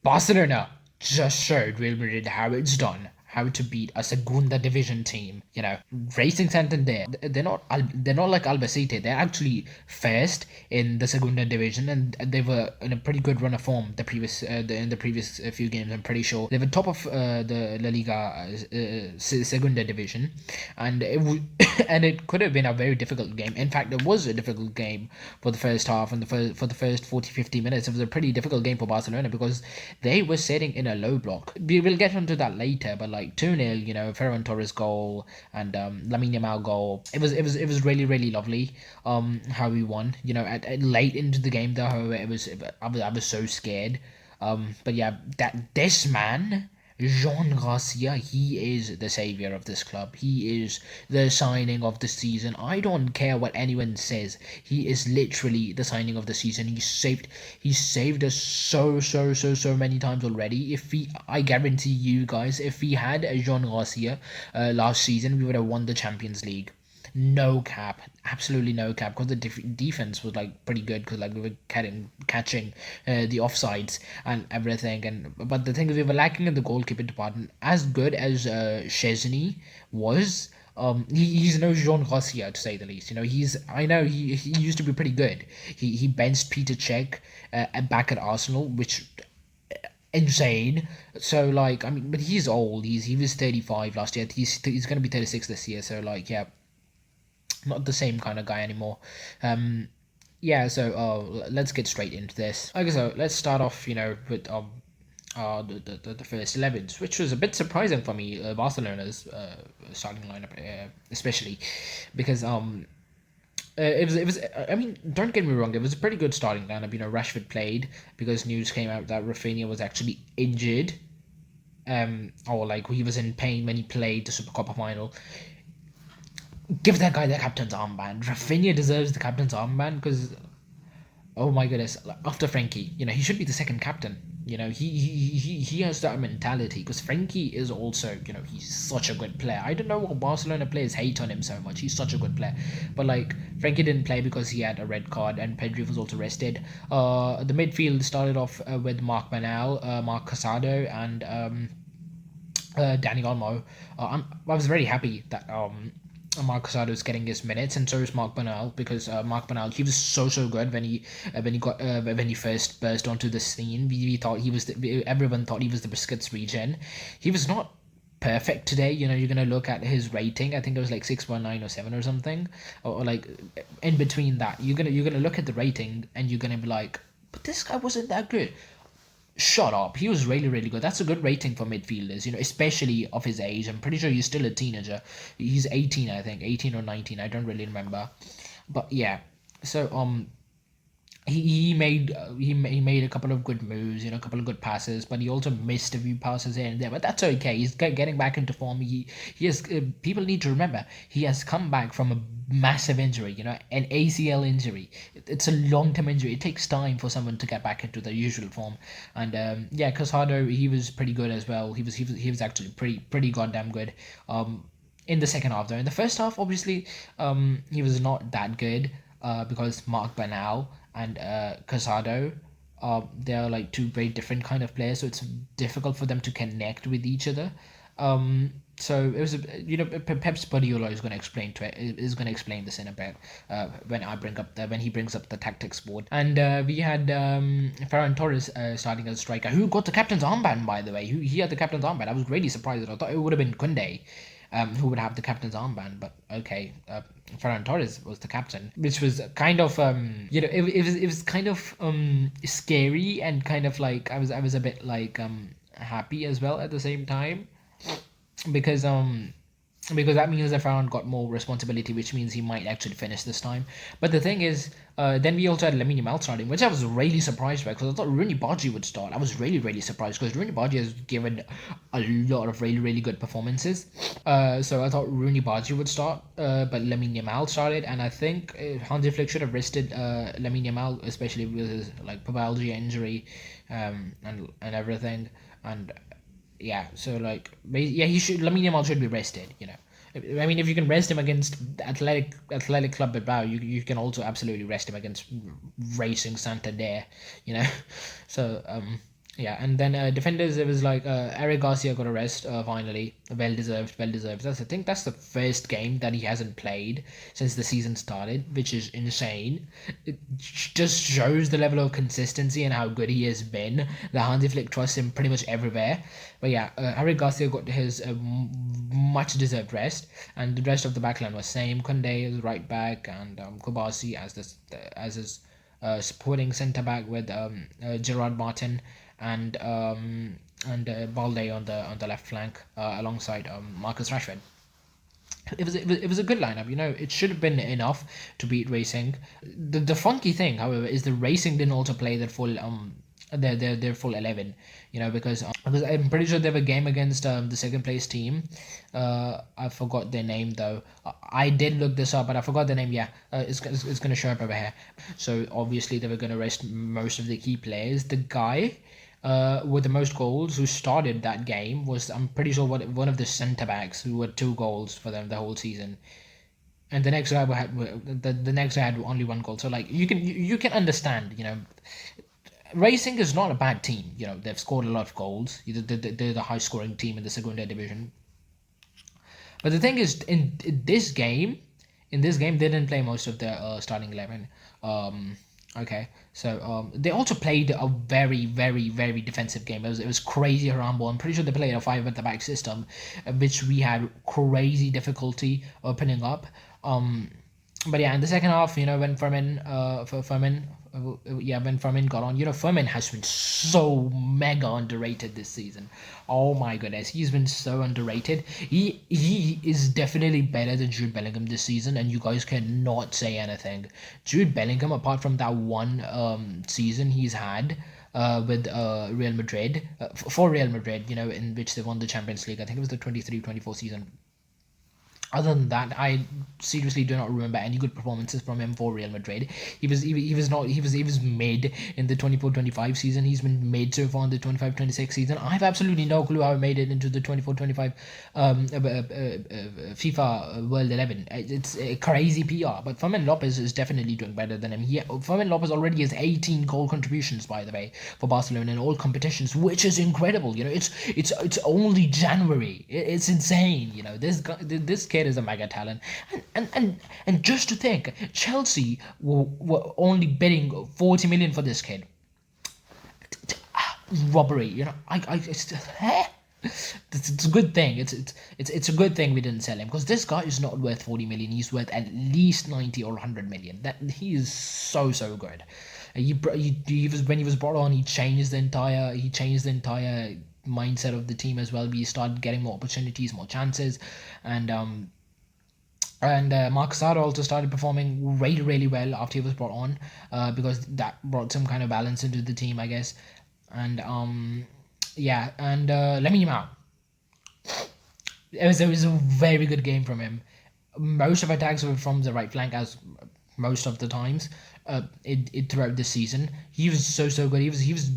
Barcelona just showed Real Madrid how it's done, how to beat a Segunda Division team. Racing Santander. They're not like Albacete. They're actually first in the Segunda Division, and they were in a pretty good run of form in the previous few games. I'm pretty sure they were top of the La Liga Segunda Division, and and it could have been a very difficult game. In fact, it was a difficult game for the first half and for the first 40-50 minutes. It was a pretty difficult game for Barcelona because they were sitting in a low block. We will get onto that later, but like 2-0, Ferran Torres goal and Lamine Yamal goal. It was really lovely. How we won. At late into the game though, however, I was so scared. But yeah, that this man. Jean Garcia, he is the savior of this club. He is the signing of the season. I don't care what anyone says. He is literally the signing of the season. He saved us so many times already. I guarantee you guys, if we had a Jean Garcia last season, we would have won the Champions League. No cap, absolutely no cap, because the defense was like pretty good because like we were catching the offsides and everything. And but the thing is, we were lacking in the goalkeeping department. As good as Chesney was. He's no Jean Garcia to say the least. I know he used to be pretty good. He benched Peter Cech back at Arsenal, which insane. So like, I mean, but he's old. He was 35 last year. He's gonna be 36 this year. So like, yeah, not the same kind of guy anymore. Yeah, so let's get straight into this. Okay, so let's start off, with the first 11s, which was a bit surprising for me, Barcelona's starting lineup, especially because it was. I mean, don't get me wrong, it was a pretty good starting lineup. Rashford played because news came out that Rafinha was actually injured, or like he was in pain when he played the Super Copa final. Give that guy the captain's armband. Rafinha deserves the captain's armband because, oh my goodness, like, after Frankie, he should be the second captain. He has that mentality because Frankie is also, he's such a good player. I don't know why Barcelona players hate on him so much. He's such a good player. But like, Frankie didn't play because he had a red card and Pedri was also rested. The midfield started off with Mark Manal, Mark Casado, and Dani Olmo. I was very happy that Mark Casado is getting his minutes, and so is Mark Bernal because Mark Bernal, he was so good when he first burst onto the scene. We thought everyone thought he was the Busquets regen. He was not perfect today. You're gonna look at his rating. I think it was like 6.9 or 7 or something, or like in between that. You're gonna look at the rating and you're gonna be like, but this guy wasn't that good. Shut up. He was really good. That's a good rating for midfielders, especially of his age. I'm pretty sure he's still a teenager. He's 18, I think. 18 or 19. I don't really remember. But yeah. So he made a couple of good moves, a couple of good passes, but he also missed a few passes here and there. But that's okay. He's getting back into form. He has people need to remember he has come back from a massive injury, an ACL injury. It's a long term injury. It takes time for someone to get back into their usual form. And yeah, Casado, he was pretty good as well. He was actually pretty goddamn good. In the second half though, in the first half, obviously, he was not that good. Because Mark Bernal and Casado, they're like two very different kind of players, so it's difficult for them to connect with each other. So it was, Pep Spudiola is going to explain this in a bit when he brings up the tactics board. And we had Ferran Torres starting as a striker, who got the captain's armband, by the way. He had the captain's armband. I was really surprised. I thought it would have been Kunde who would have the captain's armband. But okay, Ferran Torres was the captain, which was kind of it was kind of scary and kind of like I was a bit like happy as well at the same time because that means that Farhan got more responsibility, which means he might actually finish this time. But the thing is, then we also had Lamine Yamal starting, which I was really surprised by because I thought Rooney Bargi would start. I was really surprised because Rooney Bargi has given a lot of really good performances. So I thought Rooney Bargi would start, but Lamine Yamal started, and I think Hansi Flick should have rested Lamine Yamal, especially with his like pubalgia injury, and everything, and yeah, so like, yeah, Lamine Yamal should be rested. I mean, if you can rest him against Athletic Club Bilbao, you can also absolutely rest him against Racing Santander. You know, so Yeah, and then defenders, it was like Eric Garcia got a rest finally, well deserved, well deserved. I think that's the first game that he hasn't played since the season started, which is insane. It just shows the level of consistency and how good he has been. The Hansi Flick trusts him pretty much everywhere. But yeah, Eric Garcia got his much deserved rest, and the rest of the backline was same. Kunde is right back, and Kubasi as his supporting centre back with Gerard Martin and Balde on the left flank alongside Marcus Rashford. It was a good lineup. It should have been enough to beat Racing. The funky thing, however, is the Racing didn't also play their full 11. Because I'm pretty sure they have a game against the second place team. I forgot their name though. I did look this up, but I forgot the name. Yeah, it's gonna show up over here. So obviously they were gonna rest most of the key players. The guy with the most goals who started that game was, I'm pretty sure, one of the centre backs who had 2 goals for them the whole season. And the next guy the next guy had only 1 goal. So like you can understand. Racing is not a bad team. They've scored a lot of goals. They're the high scoring team in the Segunda division. But the thing is, in this game, they didn't play most of their starting 11. Okay, so they also played a very, very, very defensive game. It was crazy Harambo. I'm pretty sure they played a 5 at the back system, which we had crazy difficulty opening up. But yeah, in the second half, when when Fermin got on, Fermin has been so mega underrated this season. Oh my goodness, he's been so underrated. He is definitely better than Jude Bellingham this season, and you guys cannot say anything. Jude Bellingham, apart from that one season he's had with Real Madrid, for Real Madrid, in which they won the Champions League. I think it was the 23-24 season. Other than that, I seriously do not remember any good performances from him for Real Madrid. He was mid in the 24-25 season. He's been mid so far in the 25-26 season. I have absolutely no clue how he made it into the 24-25 FIFA World 11. It's a crazy PR, but Fermín López is definitely doing better than him. Fermín López already has 18 goal contributions, by the way, for Barcelona in all competitions, which is incredible. It's only January. It's insane. This kid is a mega talent, and just to think, Chelsea were only bidding 40 million for this kid. Robbery, it's a good thing. It's a good thing we didn't sell him, because this guy is not worth 40 million. He's worth at least 90 or 100 million. That he is so good. He was, when he was brought on, he changed the entire mindset of the team as well. We started getting more opportunities, more chances, and Marcus Sarr also started performing really, really well after he was brought on, because that brought some kind of balance into the team, I guess. And yeah, and Lamine Yamal. It was a very good game from him. Most of attacks were from the right flank, as most of the times throughout the season. He was so good. He was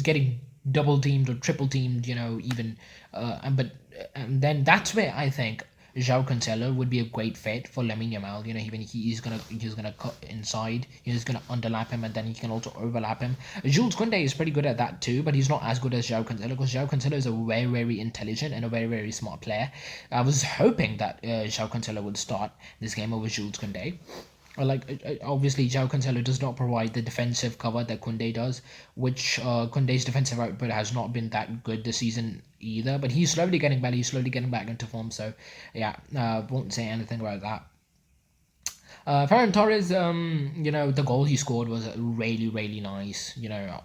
getting double teamed or triple teamed, even. And then that's where I think João Cancelo would be a great fit for Lamine Yamal. Even he's gonna cut inside, he's gonna underlap him, and then he can also overlap him. Jules Koundé is pretty good at that too, but he's not as good as João Cancelo, because João Cancelo is a very, very intelligent and a very, very smart player. I was hoping that João Cancelo would start this game over Jules Koundé. Obviously, João Cancelo does not provide the defensive cover that Koundé does, which Koundé's defensive output has not been that good this season either. But he's slowly getting better. He's slowly getting back into form. So yeah, won't say anything about that. Ferran Torres, the goal he scored was really, really nice. You know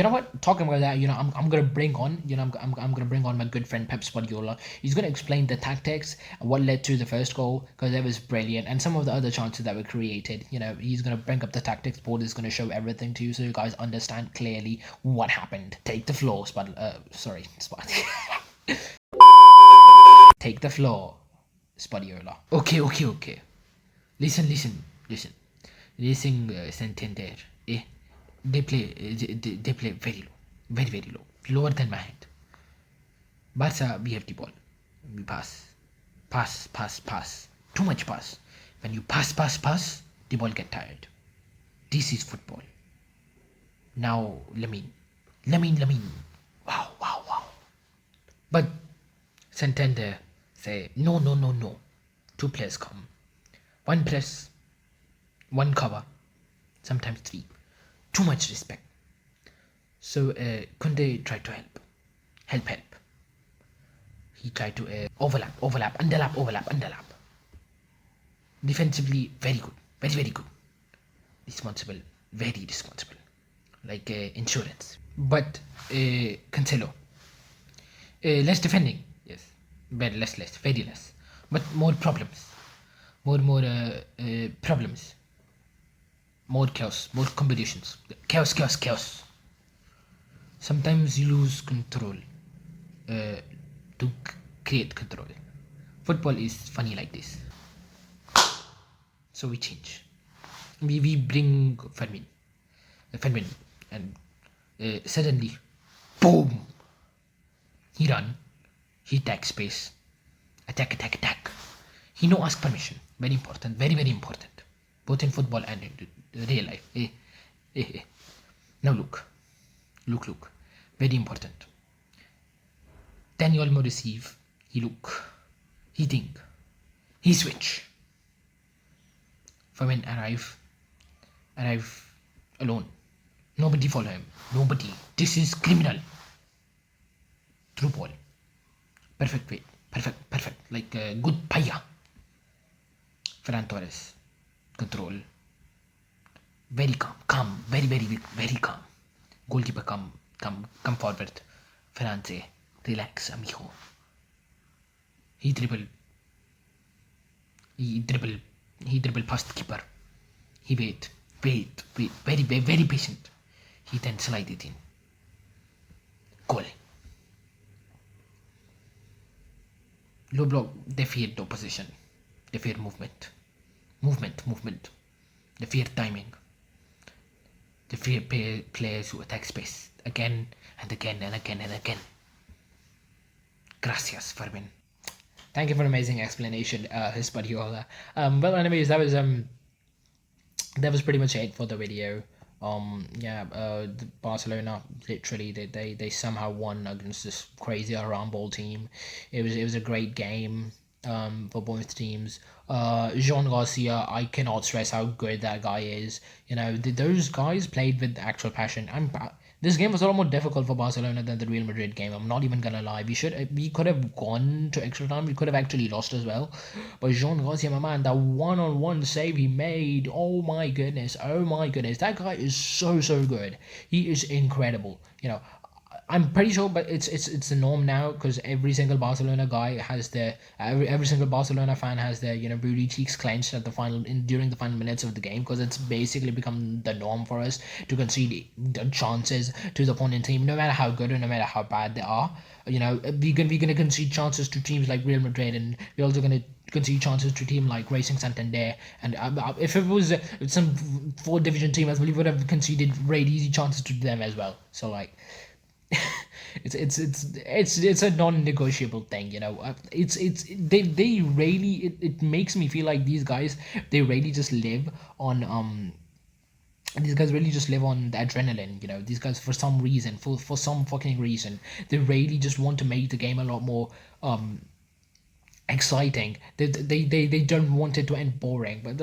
what? Talking about that, I'm gonna bring on, I'm gonna bring on my good friend Pep Spudiola. He's gonna explain the tactics and what led to the first goal, because it was brilliant, and some of the other chances that were created. He's gonna bring up the tactics board. Is gonna show everything to you, so you guys understand clearly what happened. Take the floor, Spud. Take the floor, Spudiola. Okay. Listen. Racing Santander. They play very low, very, very low, lower than my head. Barça, we have the ball, we pass, too much pass. When you pass, the ball get tired. This is football. Now, Lamine, Lamine. Wow. But Santander say, no. Two players come. One press, one cover, sometimes three. Too much respect. So Kunde tried to help. He tried to overlap, underlap. Defensively, very good, very good. Responsible, very responsible. Like insurance. But Cancelo, less defending, yes, very less, very less. But more problems, more problems, more chaos, more competitions, chaos. Sometimes you lose control to create control. Football is funny like this. So we change. We bring Fermín, and suddenly, boom! He run, he attack space, attack. He no ask permission. Very important, very important, both in football and in real life. Now look, very important. Dani Olmo receive. He look, he think, he switch. Fermín arrive alone. Nobody follow him. Nobody. This is criminal. Through ball. Perfect way. Perfect. Like good paya. Ferran Torres. Control. Very calm. Very calm. Goalkeeper come forward. Ferran say, relax, amigo. He dribble past the keeper. He wait. Very patient. He then slide it in. Goal. Low block, they fear the opposition. They fear movement. They fear timing. They fear players who attack space again and again. Gracias, Fermín. Thank you for an amazing explanation, Spudiola. Well, anyways, that was pretty much it for the video. Barcelona literally they somehow won against this crazy Aram ball team. It was a great game for both teams. Jean Garcia, I cannot stress how good that guy is. Those guys played with actual passion. This game was a lot more difficult for Barcelona than the Real Madrid game. I'm not even gonna lie. We could have gone to extra time. We could have actually lost as well. But Jean Garcia, my man, that one-on-one save he made. Oh my goodness. That guy is so good. He is incredible. I'm pretty sure, but it's the norm now because every single Barcelona guy has every single Barcelona fan has their booty cheeks clenched at the during the final minutes of the game, because it's basically become the norm for us to concede the chances to the opponent team, no matter how good or no matter how bad they are. We're gonna concede chances to teams like Real Madrid, and we're also gonna concede chances to a team like Racing Santander. And if it was some 4th division team, I believe we would have conceded very easy chances to them as well. So like. it's a non-negotiable thing. They really, it makes me feel like these guys, they really just live on these guys really just live on the adrenaline. These guys, for some reason, for some fucking reason, they really just want to make the game a lot more exciting. They don't want it to end boring. But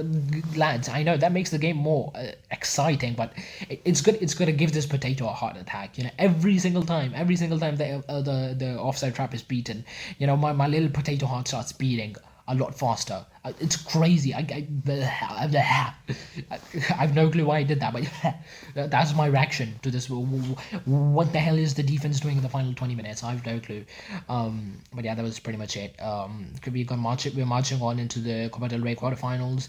lads, I know that makes the game more exciting, but it's gonna give this potato a heart attack. Every single time the offside trap is beaten, my little potato heart starts beating a lot faster. It's crazy. I have no clue why I did that, but that's my reaction to this. What the hell is the defense doing in the final 20 minutes? I have no clue. But yeah, that was pretty much it. We're marching on into the Copa del Rey quarterfinals.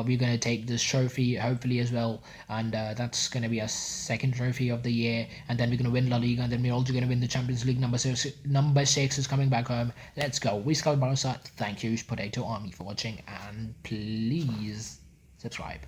We're gonna take this trophy hopefully as well, and that's gonna be our 2nd trophy of the year. And then we're gonna win La Liga, and then we're also gonna win the Champions League. Number 6 is coming back home. Let's go. We Scout Barça. Thank you, Potato Army, for watching, and please subscribe.